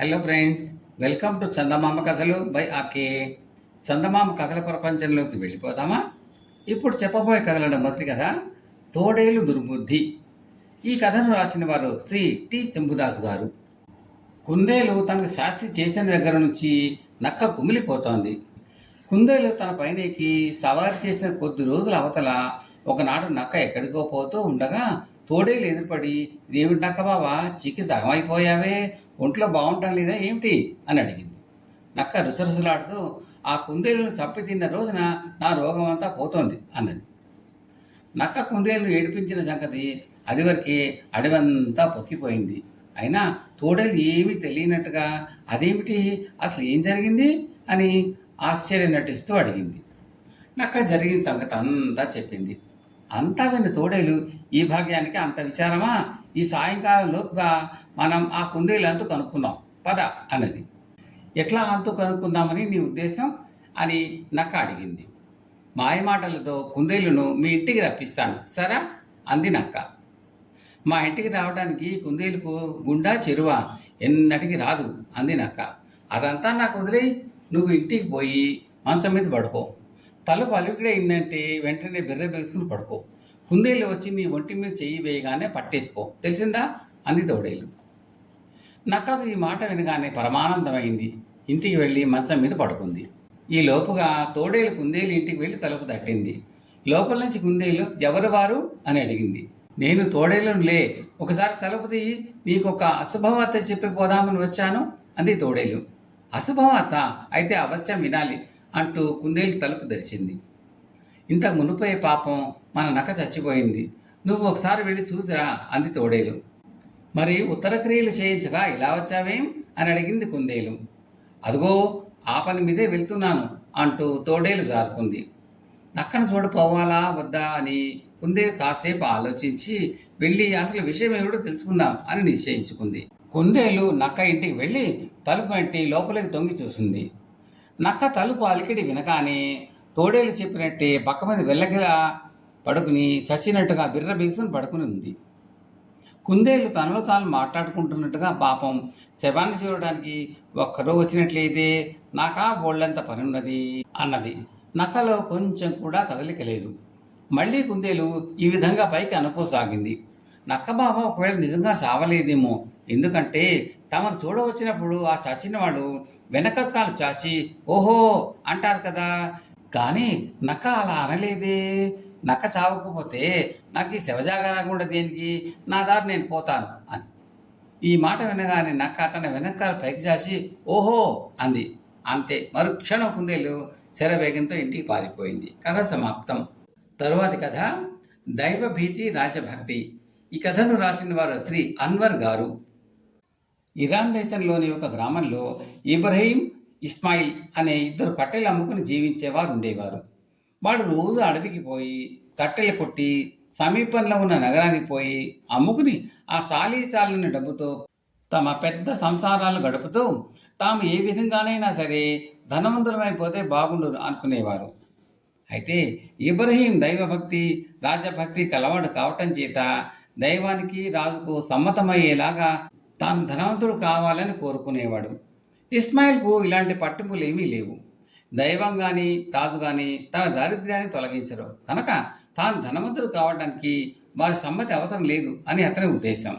Hello friends, welcome to చందమామ కథలు by RK. చందమామ కథల ప్రపంచంలోకి వెళ్ళిపోదామా? ఇప్పుడు చెప్పబోయే కథల మొదటి కథ తోడేలు దుర్బుద్ధి. ఈ కథను రాసిన వారు శ్రీ టి శంభుదాస్ గారు. కుందేలు తనకు శాస్త్రి చేసిన దగ్గర నుంచి నక్క కుమిలిపోతోంది. కుందేలు తన పైనకి సవారీ చేసిన కొద్ది రోజుల అవతల ఒకనాడు నక్క ఎక్కడికో పోతూ ఉండగా తోడేలు ఎదురుపడి, "ఇదేమిటి నక్క బావా, చిక్కి సగం అయిపోయావే, ఒంట్లో బాగుంటం లేదా ఏమిటి?" అని అడిగింది. నక్క రుసరుసలాడుతూ, "ఆ కుందేలును చంపి తిన్న రోజున నా రోగం అంతా పోతోంది" అన్నది. నక్క కుందేలును ఏడిపించిన సంగతి అదివరకే అడవంతా పొక్కిపోయింది. అయినా తోడేలు ఏమీ తెలియనట్టుగా, "అదేమిటి, అసలు ఏం జరిగింది?" అని ఆశ్చర్యం నటిస్తూ అడిగింది. నక్క జరిగిన సంగతి అంతా చెప్పింది. అంతా విన్న తోడేలు, "ఈ భాగ్యానికి అంత విచారమా? ఈ సాయంకాలం లోపుగా మనం ఆ కుందేలు అంతు కనుక్కుందాం పద" అన్నది. "ఎట్లా అంతు కనుక్కుందామని నీ ఉద్దేశం?" అని నక్క అడిగింది. "మాయమాటలతో కుందేలును మీ ఇంటికి రప్పిస్తాను సరా" అంది నక్క. "మా ఇంటికి రావడానికి కుందేలుకు గుండా చెరువా, ఎన్నటికి రాదు" అంది నక్క. "అదంతా నాకు వదిలేయి, నువ్వు ఇంటికి పోయి మంచం మీద పడుకో. తలుపు అలికిడే అయిందంటే వెంటనే బెర్రె వేసుకుని పడుకో. కుందేలు వచ్చి నీ ఒంటి మీద చెయ్యి వేయగానే పట్టేసుకో, తెలిసిందా" అంది తోడేలు. నక్కకు ఈ మాట వినగానే పరమానందమైంది. ఇంటికి వెళ్ళి మంచం మీద పడుకుంది. ఈ లోపుగా తోడేలు కుందేలు ఇంటికి వెళ్ళి తలుపు తట్టింది. లోపల నుంచి కుందేలు, "ఎవరు వారు?" అని అడిగింది. "నేను తోడేలునులే, ఒకసారి తలుపు తీయి, నీకొక అశుభవార్త చెప్పిపోదామని వచ్చాను" అంది తోడేలు. "అశుభవార్త? అయితే అవశ్యం వినాలి" అంటూ కుందేలు తలుపు తెరిచింది. "ఇంతకు మునుపే పాపం మన నక్క చచ్చిపోయింది, నువ్వు ఒకసారి వెళ్ళి చూసిరా" అంది తోడేలు. "మరి ఉత్తర క్రియలు చేయించగా ఇలా వచ్చావేం?" అని అడిగింది కుందేలు. "అదిగో ఆ పని మీదే వెళ్తున్నాను" అంటూ తోడేలు జారుకుంది. నక్కను చూడపోవాలా వద్దా అని కుందేలు కాసేపు ఆలోచించి వెళ్ళి అసలు విషయం ఏమిటో తెలుసుకుందాం అని నిశ్చయించుకుంది. కుందేలు నక్క ఇంటికి వెళ్ళి తలుపు పెట్టి లోపలికి తొంగి చూసింది. నక్క తలుపు అలికిడి వినగానే తోడేలు చెప్పినట్టే పక్క మీద వెళ్ళగిలా పడుకుని చచ్చినట్టుగా బిర్ర బిగుసుని పడుకుని ఉంది. కుందేలు తనలో తాను మాట్లాడుకుంటున్నట్టుగా, "పాపం, శవాన్ని చూడడానికి ఒక్కరూ వచ్చినట్లయితే నాకా బోళ్ళంత పని ఉన్నది" అన్నది. నక్కలో కొంచెం కూడా కదలిక లేదు. మళ్ళీ కుందేలు ఈ విధంగా పైకి అనుకోసాగింది. "నక్క బావ ఒకవేళ నిజంగా చావలేదేమో, ఎందుకంటే తమను చూడవచ్చినప్పుడు ఆ చచ్చిన వాళ్ళు వెనక కాలు చాచి 'ఓహో' అంటారు కదా, కానీ నక్క అలా అనలేదే. నక్క చావకపోతే నాకు ఈ శవజాగా రాకుండా దేనికి, నా దారి నేను పోతాను" అని. ఈ మాట వినగానే నక్క తన వెనకాల పైకి చాచి "ఓహో" అంది. అంతే, మరుక్షణం కుందేలు శరవేగంతో ఇంటికి పారిపోయింది. కథ సమాప్తం. తరువాతి కథ దైవభీతి రాజభక్తి. ఈ కథను రాసిన వారు శ్రీ అన్వర్ గారు. ఇరాన్ దేశంలోని ఒక గ్రామంలో ఇబ్రహీం, ఇస్మాయిల్ అనే ఇద్దరు కట్టెలు అమ్ముకుని జీవించేవారు ఉండేవారు. వాడు రోజు అడవికి పోయి కట్టెలు కొట్టి సమీపంలో ఉన్న నగరానికి పోయి అమ్ముకుని ఆ చాలని డబ్బుతో తమ పెద్ద సంసారాలు గడుపుతూ తాము ఏ విధంగానైనా సరే ధనవంతులమైపోతే బాగుండు అనుకునేవారు. అయితే ఇబ్రహీం దైవభక్తి రాజభక్తి కలవాడు కావటం చేత దైవానికి రాజుకు సమ్మతమయ్యేలాగా తాను ధనవంతుడు కావాలని కోరుకునేవాడు. ఇస్మాయిల్కు ఇలాంటి పట్టింపులు ఏమీ లేవు. దైవం కానీ రాజు కానీ తన దారిద్ర్యాన్ని తొలగించరు కనుక తాను ధనవంతుడు కావడానికి వారి సమ్మతి అవసరం లేదు అని అతని ఉద్దేశం.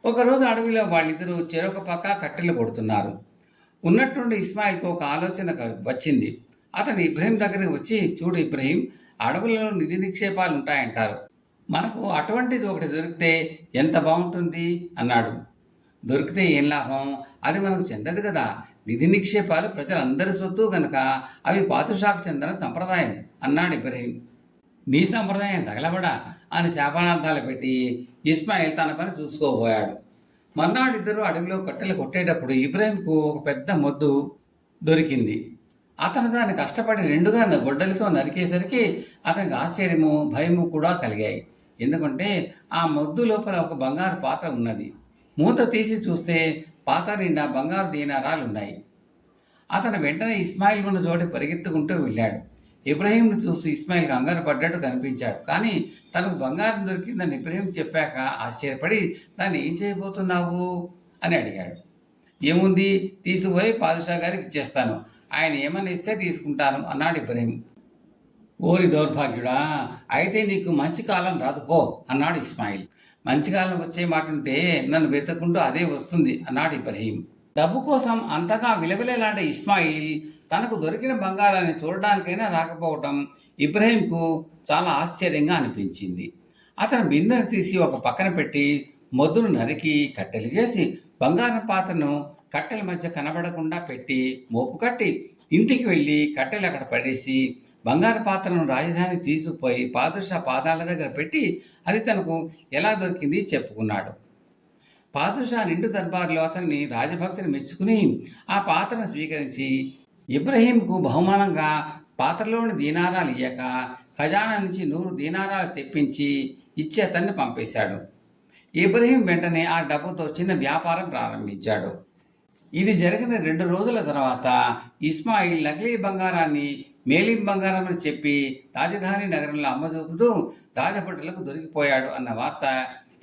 ఒకరోజు అడవిలో వాళ్ళిద్దరూ చెరొక పక్క కట్టెలు కొడుతున్నారు. ఉన్నట్టుండి ఇస్మాయిల్కు ఒక ఆలోచన వచ్చింది. అతను ఇబ్రహీం దగ్గరికి వచ్చి, "చూడు ఇబ్రహీం, అడవులలో నిధి నిక్షేపాలు ఉంటాయంటారు. మనకు అటువంటిది ఒకటి దొరికితే ఎంత బాగుంటుంది" అన్నాడు. "దొరికితే ఏం లాభం, అది మనకు చెందదు కదా. నిధి నిక్షేపాలు ప్రజలందరి సొత్తు గనక అవి పాతుషాకు చెందిన సంప్రదాయం" అన్నాడు ఇబ్రహీం. "నీ సంప్రదాయం తగలబడా" అని శాపనార్థాలు పెట్టి ఇస్మాయిల్ తన పని చూసుకోబోయాడు. మర్నాడు ఇద్దరు అడవిలో కట్టెలు కొట్టేటప్పుడు ఇబ్రహీంకు ఒక పెద్ద మొద్దు దొరికింది. అతను దాన్ని కష్టపడి రెండుగా గొడ్డలితో నరికేసరికి అతనికి ఆశ్చర్యము భయము కూడా కలిగాయి. ఎందుకంటే ఆ మొద్దు లోపల ఒక బంగారు పాత్ర ఉన్నది. మూత తీసి చూస్తే పాత్ర నిండా బంగారు దీనారాలు ఉన్నాయి. అతను వెంటనే ఇస్మాయిల్ ఉన్న చోటి పరిగెత్తుకుంటూ వెళ్ళాడు. ఇబ్రహీంను చూసి ఇస్మాయిల్ కంగారు పడ్డట్టు కనిపించాడు. కానీ తనకు బంగారం దొరికిందని ఇబ్రహీం చెప్పాక ఆశ్చర్యపడి, "దాన్ని ఏం చేయబోతున్నావు" అని అడిగాడు. ఏముంది, తీసుకుపోయి పాదుషా గారికి ఇచ్చేస్తాను, ఆయన ఏమన్నా ఇస్తే తీసుకుంటాను అన్నాడు ఇబ్రహీం. ఓరి దౌర్భాగ్యుడా, అయితే నీకు మంచి కాలం రాదు పో అన్నాడు ఇస్మాయిల్. మంచి కాలం వచ్చే మాట ఉంటే నన్ను వెతుక్కుంటూ అదే వస్తుంది అన్నాడు ఇబ్రహీం. డబ్బు కోసం అంతగా విలవిలలాడే ఇస్మాయిల్ తనకు దొరికిన బంగారాన్ని చూడడానికైనా రాకపోవటం ఇబ్రహీంకు చాలా ఆశ్చర్యంగా అనిపించింది. అతను బిందెను తీసి ఒక పక్కన పెట్టి మొద్దును నరికి కట్టెలు చేసి బంగారం పాత్రను కట్టెల మధ్య కనబడకుండా పెట్టి మోపు కట్టి ఇంటికి వెళ్ళి కట్టెలు అక్కడ పడేసి బంగారు పాత్రను రాజధాని తీసుకుపోయి పాదుషా పాదాల దగ్గర పెట్టి అది తనకు ఎలా దొరికింది చెప్పుకున్నాడు. పాదుషా నిండు దర్బార్లో అతన్ని రాజభక్తిని మెచ్చుకుని ఆ పాత్రను స్వీకరించి ఇబ్రహీంకు బహుమానంగా పాత్రలోని దీనారాలు ఇయ్యక ఖజానా నుంచి 100 దీనారాలు తెప్పించి ఇచ్చి అతన్ని పంపేశాడు. ఇబ్రహీం వెంటనే ఆ డబ్బుతో చిన్న వ్యాపారం ప్రారంభించాడు. ఇది జరిగిన 2 రోజుల తర్వాత ఇస్మాయిల్ నకిలీ బంగారాన్ని మేలిం బంగారం అని చెప్పి రాజధాని నగరంలో అమ్మజూపుతూ రాజభటులకు దొరికిపోయాడు అన్న వార్త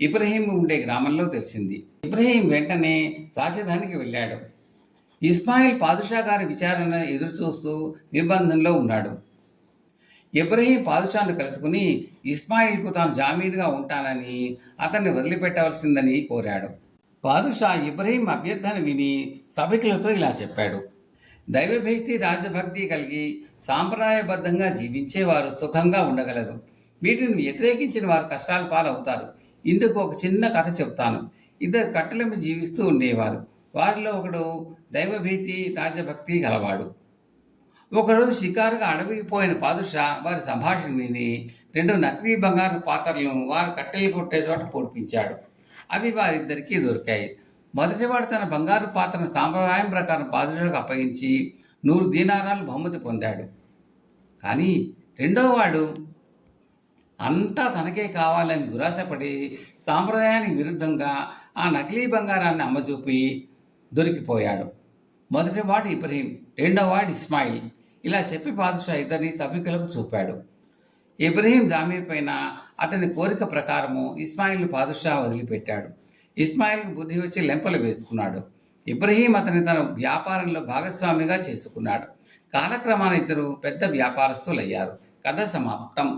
ఇబ్రహీం ఉండే గ్రామంలో తెలిసింది. ఇబ్రహీం వెంటనే రాజధానికి వెళ్ళాడు. ఇస్మాయిల్ పాదుషా గారి విచారణ ఎదురుచూస్తూ నిర్బంధంలో ఉన్నాడు. ఇబ్రహీం పాదుషాను కలుసుకుని ఇస్మాయిల్కు తాను జామీనుగా ఉంటానని అతన్ని వదిలిపెట్టవలసిందని కోరాడు. పాదుషా ఇబ్రహీం అభ్యర్థన విని సభికులతో ఇలా చెప్పాడు: దైవభక్తి రాజభక్తి కలిగి సాంప్రదాయబద్ధంగా జీవించేవారు సుఖంగా ఉండగలరు. వీటిని వ్యతిరేకించిన వారు కష్టాల పాలవుతారు. ఇందుకు ఒక చిన్న కథ చెప్తాను. 2 కట్టెలమ్మి జీవిస్తూ ఉండేవారు. వారిలో ఒకడు దైవభీతి రాజభక్తి గలవాడు. ఒకరోజు షికారుగా అడవికి పోయిన పాదుషా వారి సంభాషణ విని 2 నకిలీ బంగారు పాత్రలను వారు కట్టెలు కొట్టే చోట పొడిపించాడు. అవి వారిద్దరికీ దొరికాయి. మొదటివాడు తన బంగారు పాత్రను సాంప్రదాయం ప్రకారం పాదుషాకు అప్పగించి 100 దీనారాలు బహుమతి పొందాడు. కానీ రెండోవాడు అంతా తనకే కావాలని దురాశపడి సాంప్రదాయానికి విరుద్ధంగా ఆ నకిలీ బంగారాన్ని అమ్మచూపి దొరికిపోయాడు. మొదటివాడు ఇబ్రహీం, రెండోవాడు ఇస్మాయిల్. ఇలా చెప్పి పాదుషా ఇద్దరిని సభికులకు చూపాడు. ఇబ్రహీం జామీర్ పైన అతని కోరిక ప్రకారము ఇస్మాయిల్ను పాదుషా వదిలిపెట్టాడు. ఇస్మాయిల్కు బుద్ధి వచ్చి లెంపలు వేసుకున్నాడు. ఇబ్రహీం అతని తన వ్యాపారంలో భాగస్వామిగా చేసుకున్నాడు. కాలక్రమాన ఇద్దరు పెద్ద వ్యాపారస్తులయ్యారు. కథ సమాప్తం.